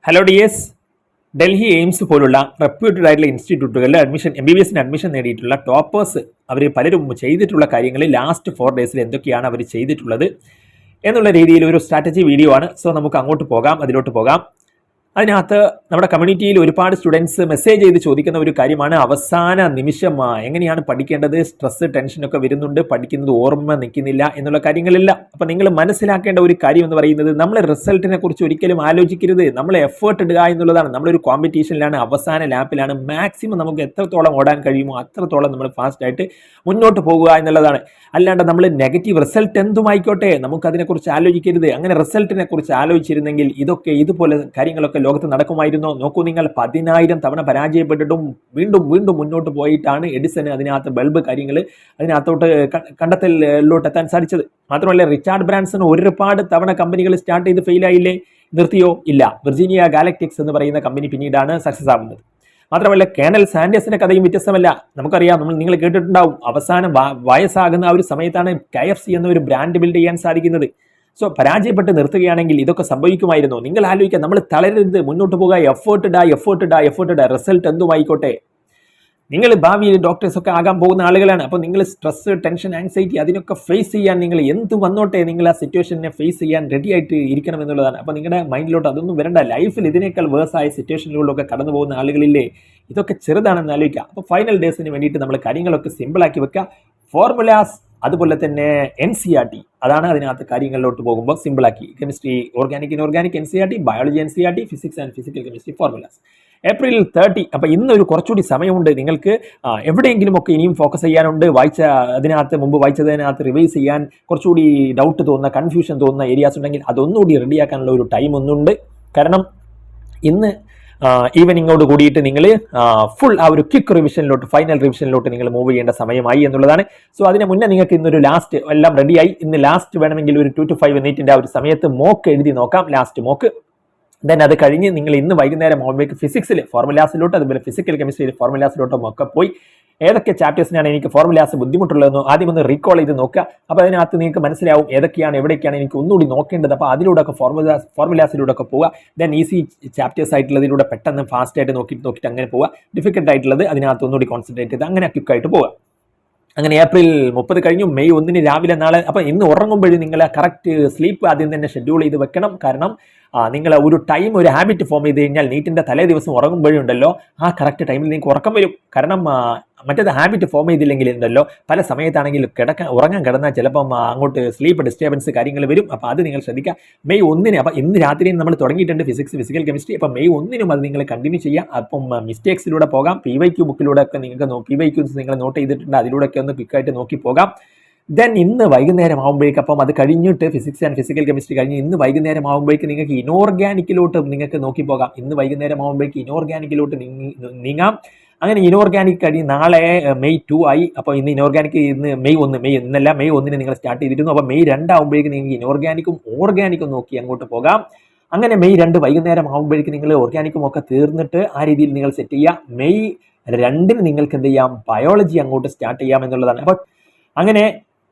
Hello dears, Delhi AIIMS പോലുള്ള reputed ആയിട്ടുള്ള ഇൻസ്റ്റിറ്റ്യൂട്ടുകളിൽ MBBS admission നേടിയിട്ടുള്ള ടോപ്പേഴ്സ് അവർ പലരും ചെയ്തിട്ടുള്ള കാര്യങ്ങൾ ലാസ്റ്റ് 4 ഡേയ്സിൽ എന്തൊക്കെയാണ് അവർ ചെയ്തിട്ടുള്ളത് എന്നുള്ള രീതിയിൽ ഒരു സ്ട്രാറ്റജി വീഡിയോ ആണ്. സോ നമുക്ക് അതിലോട്ട് പോകാം. അതിനകത്ത് നമ്മുടെ കമ്മ്യൂണിറ്റിയിൽ ഒരുപാട് സ്റ്റുഡൻസ് മെസ്സേജ് ചെയ്ത് ചോദിക്കുന്ന ഒരു കാര്യമാണ് അവസാന നിമിഷം എങ്ങനെയാണ് പഠിക്കേണ്ടത്, സ്ട്രെസ് ടെൻഷനൊക്കെ വരുന്നുണ്ട്, പഠിക്കുന്നത് ഓർമ്മ നിൽക്കുന്നില്ല എന്നുള്ള കാര്യങ്ങളില്ല. അപ്പം നിങ്ങൾ മനസ്സിലാക്കേണ്ട ഒരു കാര്യം എന്ന് പറയുന്നത് നമ്മൾ റിസൾട്ടിനെ കുറിച്ച് ഒരിക്കലും ആലോചിക്കരുത്. നമ്മൾ എഫേർട്ട് ഇടുക എന്നുള്ളതാണ്. നമ്മളൊരു കോമ്പറ്റീഷനിലാണ്, അവസാന ലാപ്പിലാണ്. മാക്സിമം നമുക്ക് എത്രത്തോളം ഓടാൻ കഴിയുമോ അത്രത്തോളം നമ്മൾ ഫാസ്റ്റായിട്ട് മുന്നോട്ട് പോകുക എന്നുള്ളതാണ്. അല്ലാണ്ട് നമ്മൾ നെഗറ്റീവ് റിസൾട്ട് എന്തുമായിക്കോട്ടെ നമുക്ക് അതിനെക്കുറിച്ച് ആലോചിക്കരുത്. അങ്ങനെ റിസൾട്ടിനെ കുറിച്ച് ആലോചിച്ചിരുന്നെങ്കിൽ ഇതുപോലെ കാര്യങ്ങളൊക്കെ ലോകത്ത് നടക്കുമായിരുന്നോ? നോക്കൂ, നിങ്ങൾ 10,000 തവണ പരാജയപ്പെട്ടിട്ടും വീണ്ടും വീണ്ടും മുന്നോട്ട് പോയിട്ടാണ് എഡിസന് അതിനകത്ത് ബൾബ് കാര്യങ്ങൾ അതിനകത്തോട്ട് കണ്ടെത്തലിലോട്ട് എത്താൻ സാധിച്ചത്. മാത്രമല്ല, റിച്ചാർഡ് ബ്രാൻസൺ ഒരുപാട് തവണ കമ്പനികൾ സ്റ്റാർട്ട് ചെയ്ത് ഫെയിലായില്ലേ? നിർത്തിയോ? ഇല്ല. വിർജീനിയ ഗാലക്റ്റിക്സ് എന്ന് പറയുന്ന കമ്പനി പിന്നീടാണ് സക്സസ് ആവുന്നത്. മാത്രമല്ല, കേണൽ സാൻഡേഴ്സിന്റെ കഥയും വ്യത്യസ്തമല്ല. നമുക്കറിയാം, നിങ്ങൾ കേട്ടിട്ടുണ്ടാവും, അവസാനം വയസ്സാകുന്ന ആ ഒരു സമയത്താണ് KFC എന്ന ഒരു ബ്രാൻഡ് ബിൽഡ് ചെയ്യാൻ സാധിക്കുന്നത്. സോ പരാജയപ്പെട്ട് നിർത്തുകയാണെങ്കിൽ ഇതൊക്കെ സംഭവിക്കുമായിരുന്നു. നിങ്ങൾ ആലോചിക്കുക, നമ്മൾ തളരരുത്, മുന്നോട്ട് പോകുക, എഫേർട്ട് ഇടുക, റിസൾട്ട് എന്തുമായിക്കോട്ടെ. നിങ്ങൾ ഭാവിയിൽ ഡോക്ടേഴ്സ് ഒക്കെ ആകാൻ പോകുന്ന ആളുകളാണ്. അപ്പോൾ നിങ്ങൾ സ്ട്രെസ്, ടെൻഷൻ, ആൻസൈറ്റി അതിനൊക്കെ ഫേസ് ചെയ്യാൻ നിങ്ങൾ എന്ത് വന്നോട്ടെ നിങ്ങൾ ആ സിറ്റുവേഷനെ ഫേസ് ചെയ്യാൻ റെഡി ആയിട്ട് ഇരിക്കണം എന്നുള്ളതാണ്. അപ്പോൾ നിങ്ങളുടെ മൈൻഡിലോട്ട് അതൊന്നും വരണ്ട. ലൈഫിൽ ഇതിനേക്കാൾ വേഴ്സായ സിറ്റുവേഷനിലൂടെയൊക്കെ കടന്നു പോകുന്ന ആളുകളില്ലേ, ഇതൊക്കെ ചെറുതാണെന്ന് ആലോചിക്കുക. അപ്പോൾ ഫൈനൽ ഡേയ്സിന് വേണ്ടിയിട്ട് നമ്മൾ കാര്യങ്ങളൊക്കെ സിമ്പിളാക്കി വെക്കുക. ഫോർമുലാസ്, അതുപോലെ തന്നെ NCERT, അതാണ് അതിനകത്ത് കാര്യങ്ങളിലോട്ട് പോകുമ്പോൾ സിമ്പിളാക്കി. Chemistry, organic, inorganic NCERT, biology NCERT, physics and physical chemistry formulas. April 30. അപ്പം ഇന്നൊരു കുറച്ചുകൂടി സമയമുണ്ട്. നിങ്ങൾക്ക് എവിടെയെങ്കിലും ഒക്കെ ഇനിയും ഫോക്കസ് ചെയ്യാനുണ്ട്. മുമ്പ് വായിച്ചതിനകത്ത് റിവൈസ് ചെയ്യാൻ കുറച്ചുകൂടി ഡൗട്ട് തോന്നുന്ന, കൺഫ്യൂഷൻ തോന്നുന്ന ഏരിയാസ് ഉണ്ടെങ്കിൽ അതൊന്നുകൂടി റെഡിയാക്കാനുള്ള ഒരു ടൈം ഒന്നുണ്ട്. കാരണം ഇന്ന് ഈവനിങ്ങോട് കൂടിയിട്ട് നിങ്ങൾ ഫുൾ ആ ഒരു ക്വിക്ക് റിവിഷനിലോട്ട്, ഫൈനൽ റിവിഷനിലോട്ട് നിങ്ങൾ മൂവ് ചെയ്യേണ്ട സമയമായി എന്നുള്ളതാണ്. സോ അതിന് മുന്നേ നിങ്ങൾക്ക് ഇന്നൊരു ലാസ്റ്റ് എല്ലാം റെഡിയായി. ഇന്ന് ലാസ്റ്റ് വേണമെങ്കിൽ ഒരു 2 to 5 മിനിറ്റിൻ്റെ ആ ഒരു സമയത്ത് മോക്ക് എഴുതി നോക്കാം, ലാസ്റ്റ് മോക്ക്. ദെൻ അത് കഴിഞ്ഞ് നിങ്ങൾ ഇന്ന് വൈകുന്നേരം ആകുമ്പോഴേക്ക് ഫിസിക്സിൽ ഫോർമുലാസിലോട്ട്, അതുപോലെ ഫിസിക്കൽ കെമിസ്ട്രിയിൽ ഫോർമുലാസിലോട്ടും ഒക്കെ പോയി ഏതൊക്കെ ചാപ്റ്റേഴ്സിനാണ് എനിക്ക് ഫോർമുലാസ് ബുദ്ധിമുട്ടുള്ളതെന്നോ ആദ്യം ഒന്ന് റീകോൾ ചെയ്ത് നോക്കുക. അപ്പോൾ അതിനകത്ത് നിങ്ങൾക്ക് മനസ്സിലാവും ഏതൊക്കെയാണ്, എവിടേക്കാണ് എനിക്ക് ഒന്നുകൂടി നോക്കേണ്ടത്. അപ്പോൾ അതിലൂടെയൊക്കെ ഫോർമുലാസിലൂടെ ഒക്കെ പോവുക. ദെൻ ഈസി ചാപ്റ്റേഴ്സ് ആയിട്ടുള്ളതിലൂടെ പെട്ടെന്ന് ഫാസ്റ്റ് ആയിട്ട് നോക്കിയിട്ട് അങ്ങനെ പോവുക. ഡിഫിക്കൽട്ട് ആയിട്ടുള്ളത് അതിനകത്ത് ഒന്നുകൂടി കോൺസെൻട്രേറ്റ് ചെയ്ത് അങ്ങനെ ക്വിക്കായിട്ട് പോവുക. അങ്ങനെ April 30 കഴിഞ്ഞു. May 1 രാവിലെ നാളെ. അപ്പം ഇന്ന് ഉറങ്ങുമ്പോഴും നിങ്ങൾ കറക്റ്റ് സ്ലീപ്പ് ആദ്യം തന്നെ ഷെഡ്യൂൾ ചെയ്ത് വെക്കണം. കാരണം നിങ്ങൾ ഒരു ടൈം, ഒരു ഹാബിറ്റ് ഫോം ചെയ്ത് കഴിഞ്ഞാൽ നീറ്റിൻ്റെ തലേ ദിവസം ഉറങ്ങുമ്പോഴുണ്ടല്ലോ ആ കറക്റ്റ് ടൈമിൽ നിങ്ങൾക്ക് ഉറക്കം വരും. കാരണം മറ്റേത് ഹാബിറ്റ് ഫോം ചെയ്തില്ലെങ്കിൽ ഉണ്ടല്ലോ പല സമയത്താണെങ്കിൽ ഉറങ്ങാൻ കിടന്നാൽ ചിലപ്പം അങ്ങോട്ട് സ്ലീപ്പ് ഡിസ്റ്റർബൻസ് കാര്യങ്ങൾ വരും. അപ്പോൾ അത് നിങ്ങൾ ശ്രദ്ധിക്കുക. May 1 അപ്പം ഇന്ന് രാത്രിയും നമ്മൾ തുടങ്ങിയിട്ടുണ്ട് ഫിസിക്സ്, ഫിസിക്കൽ കെമിസ്ട്രി. അപ്പം May 1 അത് നിങ്ങൾ കണ്ടിന്യൂ ചെയ്യുക. അപ്പം മിസ്റ്റേക്സിലൂടെ പോകാം. PYQ ബുക്കിലൂടെ ഒക്കെ നിങ്ങൾക്ക് PYQs നിങ്ങൾ നോട്ട് ചെയ്തിട്ടുണ്ട്, അതിലൂടെയൊക്കെ ഒന്ന് ക്വിക്കായിട്ട് നോക്കി പോകാം. ദെൻ ഇന്ന് വൈകുന്നേരം ആകുമ്പോഴേക്ക്, അപ്പം അത് കഴിഞ്ഞിട്ട് ഫിസിക്സ് ആൻഡ് ഫിസിക്കൽ കെമിസ്ട്രി കഴിഞ്ഞ് ഇന്ന് വൈകുന്നേരം ആകുമ്പോഴേക്ക് നിങ്ങൾക്ക് ഇനോർഗാനിക്കിലോട്ട് നിങ്ങൾക്ക് നോക്കി പോകാം. ഇന്ന് വൈകുന്നേരം ആകുമ്പോഴേക്ക് ഇനോർഗാനിക്കിലോട്ട് നീങ്ങാം. അങ്ങനെ ഇനോർഗാനിക് കഴിഞ്ഞ് നാളെ May 2 ആയി. അപ്പോൾ ഇന്ന് ഇനോർഗാനിക്, ഇന്ന് May 1 നിങ്ങൾ സ്റ്റാർട്ട് ചെയ്തിരുന്നു. അപ്പോൾ May 2 ആകുമ്പോഴേക്ക് നിങ്ങൾക്ക് ഇനോർഗാനിക്കും ഓർഗാനിക്കും നോക്കി അങ്ങോട്ട് പോകാം. അങ്ങനെ May 2 വൈകുന്നേരം ആകുമ്പോഴേക്ക് നിങ്ങൾ ഓർഗാനിക്കും ഒക്കെ തീർന്നിട്ട് ആ രീതിയിൽ നിങ്ങൾ സെറ്റ് ചെയ്യുക. May 2 നിങ്ങൾക്ക് എന്ത് ചെയ്യാം, ബയോളജി അങ്ങോട്ട് സ്റ്റാർട്ട് ചെയ്യാം എന്നുള്ളതാണ്. അപ്പോൾ അങ്ങനെ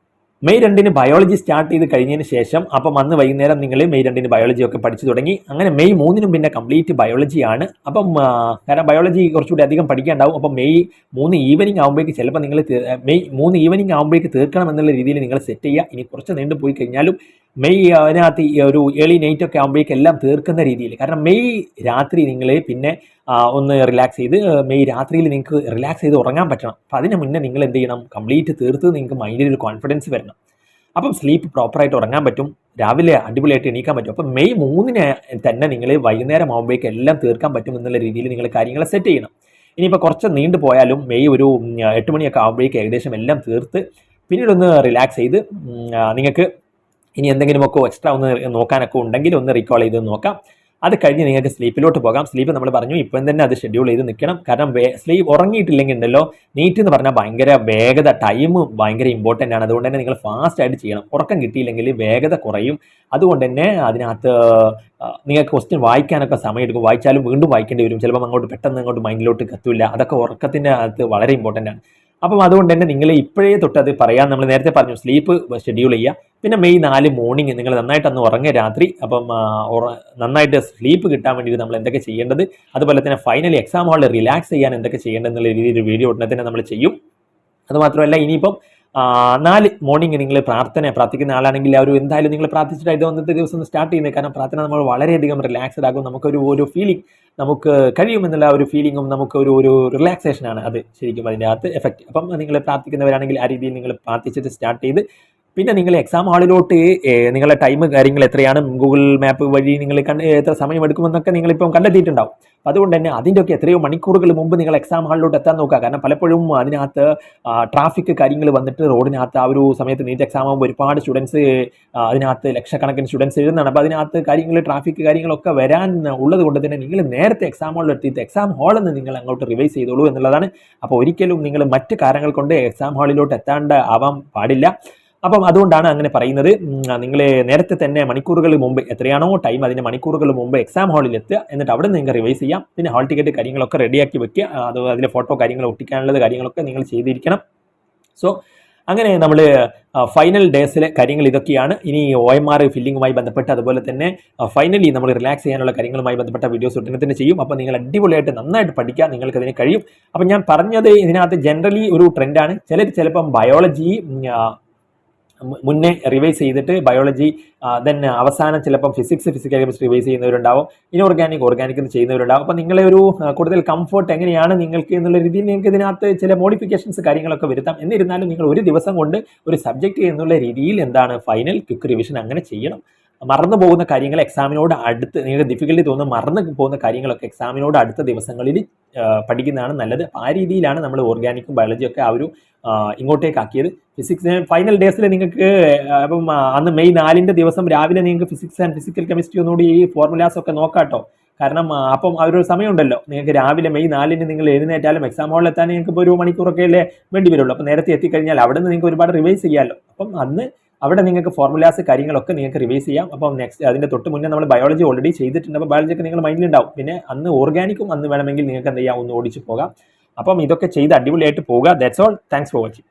May 2 ബയോളജി സ്റ്റാർട്ട് ചെയ്ത് കഴിഞ്ഞതിന് ശേഷം അപ്പം അന്ന് വൈകുന്നേരം നിങ്ങൾ May 2 ബയോളജി ഒക്കെ പഠിച്ചു തുടങ്ങി. അങ്ങനെ May 3 പിന്നെ കംപ്ലീറ്റ് ബയോളജിയാണ്. അപ്പം കാരണം ബയോളജി കുറച്ചുകൂടി അധികം പഠിക്കാനുണ്ടാവും. അപ്പം May 3 ഈവനിങ് ആകുമ്പോഴേക്ക് ചിലപ്പോൾ നിങ്ങൾ May 3 ഈവനിങ് ആകുമ്പോഴേക്ക് തീർക്കണം എന്നുള്ള രീതിയിൽ നിങ്ങൾ സെറ്റ് ചെയ്യുക. ഇനി കുറച്ച് നീണ്ടു പോയി കഴിഞ്ഞാലും May അതിനകത്ത് ഒരു ഏർലി നൈറ്റ് ഒക്കെ ആകുമ്പോഴേക്ക് എല്ലാം തീർക്കുന്ന രീതിയിൽ. കാരണം May രാത്രി നിങ്ങൾ പിന്നെ ഒന്ന് റിലാക്സ് ചെയ്ത് May രാത്രിയിൽ നിങ്ങൾക്ക് റിലാക്സ് ചെയ്ത് ഉറങ്ങാൻ പറ്റണം. അപ്പം അതിന് മുന്നേ നിങ്ങൾ എന്ത് ചെയ്യണം, കംപ്ലീറ്റ് തീർത്ത് നിങ്ങൾക്ക് മൈൻഡിൽ ഒരു കോൺഫിഡൻസ് വരണം. അപ്പം സ്ലീപ്പ് പ്രോപ്പറായിട്ട് ഉറങ്ങാൻ പറ്റും, രാവിലെ അടിപൊളിയായിട്ട് എണീക്കാൻ പറ്റും. അപ്പം May 3 തന്നെ നിങ്ങൾ വൈകുന്നേരം ആകുമ്പോഴേക്ക് എല്ലാം തീർക്കാൻ പറ്റും എന്നുള്ള രീതിയിൽ നിങ്ങൾ കാര്യങ്ങൾ സെറ്റ് ചെയ്യണം. ഇനിയിപ്പോൾ കുറച്ച് നീണ്ടു പോയാലും May ഒരു 8 മണിയൊക്കെ ആകുമ്പോഴേക്ക് ഏകദേശം എല്ലാം തീർത്ത് പിന്നീട് ഒന്ന് റിലാക്സ് ചെയ്ത് നിങ്ങൾക്ക് ഇനി എന്തെങ്കിലുമൊക്കെ എക്സ്ട്രാ ഒന്ന് നോക്കാനൊക്കെ ഉണ്ടെങ്കിൽ ഒന്ന് റീകോൾ ചെയ്ത് നോക്കാം. അത് കഴിഞ്ഞ് നിങ്ങൾക്ക് സ്ലീപ്പിലോട്ട് പോകാം. സ്ലീപ്പ് നമ്മൾ പറഞ്ഞു ഇപ്പം തന്നെ അത് ഷെഡ്യൂൾ ചെയ്ത് നിൽക്കണം. കാരണം സ്ലീപ്പ് ഉറങ്ങിയിട്ടില്ലെങ്കിൽ ഉണ്ടല്ലോ നീറ്റ് എന്ന് പറഞ്ഞാൽ ഭയങ്കര വേഗത, ടൈം ഭയങ്കര ഇമ്പോർട്ടൻ്റ് ആണ്. അതുകൊണ്ട് തന്നെ നിങ്ങൾ ഫാസ്റ്റായിട്ട് ചെയ്യണം. ഉറക്കം കിട്ടിയില്ലെങ്കിൽ വേഗത കുറയും. അതുകൊണ്ട് തന്നെ അതിനകത്ത് നിങ്ങൾക്ക് ക്വസ്റ്റ്യൻ വായിക്കാനൊക്കെ സമയം എടുക്കും. വായിച്ചാലും വീണ്ടും വായിക്കേണ്ടി വരും. ചിലപ്പോൾ പെട്ടെന്ന് അങ്ങോട്ട് മൈൻഡിലോട്ട് കത്തില്ല. അതൊക്കെ ഉറക്കത്തിൻ്റെ അകത്ത് വളരെ ഇമ്പോർട്ടൻ്റ് ആണ്. അപ്പം അതുകൊണ്ട് തന്നെ നിങ്ങൾ ഇപ്പോഴേ തൊട്ട് അത് പറയാൻ നമ്മൾ നേരത്തെ പറഞ്ഞു, സ്ലീപ്പ് ഷെഡ്യൂൾ ചെയ്യുക. പിന്നെ മെയ് 4 മോർണിംഗ് നിങ്ങൾ നന്നായിട്ട് അന്ന് ഉറങ്ങുക രാത്രി. അപ്പം നന്നായിട്ട് സ്ലീപ്പ് കിട്ടാൻ വേണ്ടിയിട്ട് നമ്മൾ എന്തൊക്കെ ചെയ്യേണ്ടത്, അതുപോലെ തന്നെ ഫൈനലി എക്സാം ഹാളിൽ റിലാക്സ് ചെയ്യാൻ എന്തൊക്കെ ചെയ്യേണ്ടത് എന്നുള്ള രീതിയിൽ ഒരു വീഡിയോ ഉടനെ തന്നെ നമ്മൾ ചെയ്യും. അതുമാത്രമല്ല ഇനിയിപ്പം 4 മോർണിംഗ് നിങ്ങൾ പ്രാർത്ഥിക്കുന്ന ആളാണെങ്കിൽ എന്തായാലും നിങ്ങൾ പ്രാർത്ഥിച്ചിട്ട് അന്നത്തെ ദിവസം സ്റ്റാർട്ട് ചെയ്യുന്നത്. കാരണം പ്രാർത്ഥന നമ്മൾ വളരെയധികം റിലാക്സ്ഡ് ആകും, നമുക്കൊരു ഫീലിംഗ് നമുക്ക് കഴിയുമെന്നുള്ള ഒരു ഫീലിങ്ങും ഒരു റിലാക്സേഷനാണ് അത് ശരിക്കും അതിൻ്റെ അകത്ത് എഫക്റ്റ്. അപ്പം നിങ്ങൾ പ്രാർത്ഥിക്കുന്നവരാണെങ്കിൽ ആ രീതിയിൽ നിങ്ങൾ പ്രാർത്ഥിച്ചിട്ട് സ്റ്റാർട്ട് ചെയ്ത് പിന്നെ നിങ്ങൾ എക്സാം ഹാളിലോട്ട് നിങ്ങളുടെ ടൈം കാര്യങ്ങൾ എത്രയാണ്, ഗൂഗിൾ മാപ്പ് വഴി നിങ്ങൾ എത്ര സമയം എടുക്കുമെന്നൊക്കെ നിങ്ങളിപ്പം കണ്ടെത്തിയിട്ടുണ്ടാവും. അതുകൊണ്ട് തന്നെ അതിൻ്റെയൊക്കെ എത്രയോ മണിക്കൂറുകൾ മുമ്പ് നിങ്ങൾ എക്സാം ഹാളിലോട്ട് എത്താൻ നോക്കുക. കാരണം പലപ്പോഴും അതിനകത്ത് ട്രാഫിക് കാര്യങ്ങൾ വന്നിട്ട് റോഡിനകത്ത് ആ ഒരു സമയത്ത് നീറ്റ് എക്സാം ആകുമ്പോൾ ഒരുപാട് സ്റ്റുഡൻസ് അതിനകത്ത് ലക്ഷക്കണക്കിന് സ്റ്റുഡൻസ് എഴുതുന്നതാണ്. അപ്പോൾ അതിനകത്ത് ട്രാഫിക് കാര്യങ്ങളൊക്കെ വരാൻ ഉള്ളത് കൊണ്ട് തന്നെ നിങ്ങൾ നേരത്തെ എക്സാം ഹാളിൽ എത്തിയിട്ട് എക്സാം ഹാളിൽ നിന്ന് നിങ്ങൾ അങ്ങോട്ട് റിവൈസ് ചെയ്തോളൂ എന്നുള്ളതാണ്. അപ്പോൾ ഒരിക്കലും നിങ്ങൾ മറ്റ് കാരണങ്ങൾ കൊണ്ട് എക്സാം ഹാളിലോട്ട് എത്താണ്ട് ആവാൻ പാടില്ല. അപ്പം അതുകൊണ്ടാണ് അങ്ങനെ പറയുന്നത്. നിങ്ങൾ നേരത്തെ തന്നെ മണിക്കൂറുകൾ മുമ്പ് എത്രയാണോ ടൈം അതിൻ്റെ മണിക്കൂറുകൾ മുമ്പ് എക്സാം ഹാളിൽ എത്തുക. എന്നിട്ട് അവിടെ നിങ്ങൾക്ക് റിവൈസ് ചെയ്യാം. പിന്നെ ഹാൾ ടിക്കറ്റ് കാര്യങ്ങളൊക്കെ റെഡിയാക്കി വെക്കുക. അതിലെ ഫോട്ടോ കാര്യങ്ങൾ ഒട്ടിക്കാനുള്ളത് കാര്യങ്ങളൊക്കെ നിങ്ങൾ ചെയ്തിരിക്കണം. സോ അങ്ങനെ നമ്മൾ ഫൈനൽ ഡേയ്സിലെ കാര്യങ്ങൾ ഇതൊക്കെയാണ്. ഇനി OMR ഫില്ലിങ്ങുമായി ബന്ധപ്പെട്ട് അതുപോലെ തന്നെ ഫൈനലി നമ്മൾ റിലാക്സ് ചെയ്യാനുള്ള കാര്യങ്ങളുമായി ബന്ധപ്പെട്ട വീഡിയോസ് ഉടനെ തന്നെ ചെയ്യും. അപ്പോൾ നിങ്ങൾ അടിപൊളിയായിട്ട് നന്നായിട്ട് പഠിക്കുക, നിങ്ങൾക്ക് അതിന് കഴിയും. അപ്പം ഞാൻ പറഞ്ഞത് ഇതിനകത്ത് ജനറലി ഒരു ട്രെൻഡാണ്. ചിലപ്പം ബയോളജി മുന്നേ റിവൈസ് ചെയ്തിട്ട് ബയോളജി ദെൻ അവസാനം ചിലപ്പം ഫിസിക്കൽ കെമിസ്ട്രി റിവൈസ് ചെയ്യുന്നവരുണ്ടാവും, ഓർഗാനിക് ചെയ്യുന്നവരുണ്ടാവും. അപ്പോൾ നിങ്ങളെ ഒരു കൂടുതൽ കംഫർട്ട് എങ്ങനെയാണ് നിങ്ങൾക്ക് എന്നുള്ള രീതിയിൽ നിങ്ങൾക്ക് ഇതിനകത്ത് ചില മോഡിഫിക്കേഷൻസ് കാര്യങ്ങളൊക്കെ വരുത്താം. എന്നിരുന്നാലും നിങ്ങൾ ഒരു ദിവസം കൊണ്ട് ഒരു സബ്ജക്റ്റ് എന്നുള്ള രീതിയിൽ ഫൈനൽ ക്വിക്ക് റിവിഷൻ അങ്ങനെ ചെയ്യണം. മറന്നു പോകുന്ന കാര്യങ്ങൾ എക്സാമിനോട് അടുത്ത് നിങ്ങൾക്ക് ഡിഫിക്കൽട്ടി തോന്നുന്ന മറന്നു പോകുന്ന കാര്യങ്ങളൊക്കെ എക്സാമിനോട് അടുത്ത ദിവസങ്ങളിൽ പഠിക്കുന്നതാണ് നല്ലത്. ആ രീതിയിലാണ് നമ്മൾ ഓർഗാനിക്കും ബയോളജിയും ഒക്കെ ഇങ്ങോട്ടേക്ക് ആക്കിയത്. ഫിസിക്സ് ഫൈനൽ ഡേയ്സിൽ നിങ്ങൾക്ക് അപ്പം അന്ന് മെയ് 4 ദിവസം രാവിലെ നിങ്ങൾക്ക് ഫിസിക്സ് ആൻഡ് ഫിസിക്കൽ കെമിസ്ട്രി ഒന്നുകൂടി ഈ ഫോർമുലാസ് ഒക്കെ നോക്കാട്ടോ. കാരണം അപ്പം ഒരു സമയമുണ്ടല്ലോ, നിങ്ങൾക്ക് രാവിലെ മെയ് 4 നിങ്ങൾ എഴുന്നേറ്റാലും എക്സാം ഹാളിൽ എത്താൻ നിങ്ങൾക്ക് ഇപ്പോൾ 1 മണിക്കൂറൊക്കെ അല്ലേ വേണ്ടി വരുള്ളൂ. അപ്പം നേരത്തെ എത്തിക്കഴിഞ്ഞാൽ അവിടെ നിന്ന് നിങ്ങൾക്ക് ഒരുപാട് റിവൈസ് ചെയ്യാമല്ലോ. അപ്പം അന്ന് അവിടെ നിങ്ങൾക്ക് ഫോർമുലാസ് കാര്യങ്ങളൊക്കെ നിങ്ങൾക്ക് റിവൈസ് ചെയ്യാം. അപ്പം നെക്സ്റ്റ് അതിൻ്റെ തൊട്ട് മുന്നേ നമ്മൾ ബയോളജി ഓൾറെഡി ചെയ്തിട്ടുണ്ട്. അപ്പോൾ ബയോളജിയൊക്കെ നിങ്ങൾ മൈൻഡിലുണ്ടാവും. പിന്നെ അന്ന് ഓർഗാനിക്കും അന്ന് വേണമെങ്കിൽ നിങ്ങൾക്ക് എന്ത് ചെയ്യാം, ഒന്ന് ഓടിച്ച് പോകാം. അപ്പം ഇതൊക്കെ ചെയ്ത് അടിപൊളിയായിട്ട് പോകുക. That's all. Thanks for watching.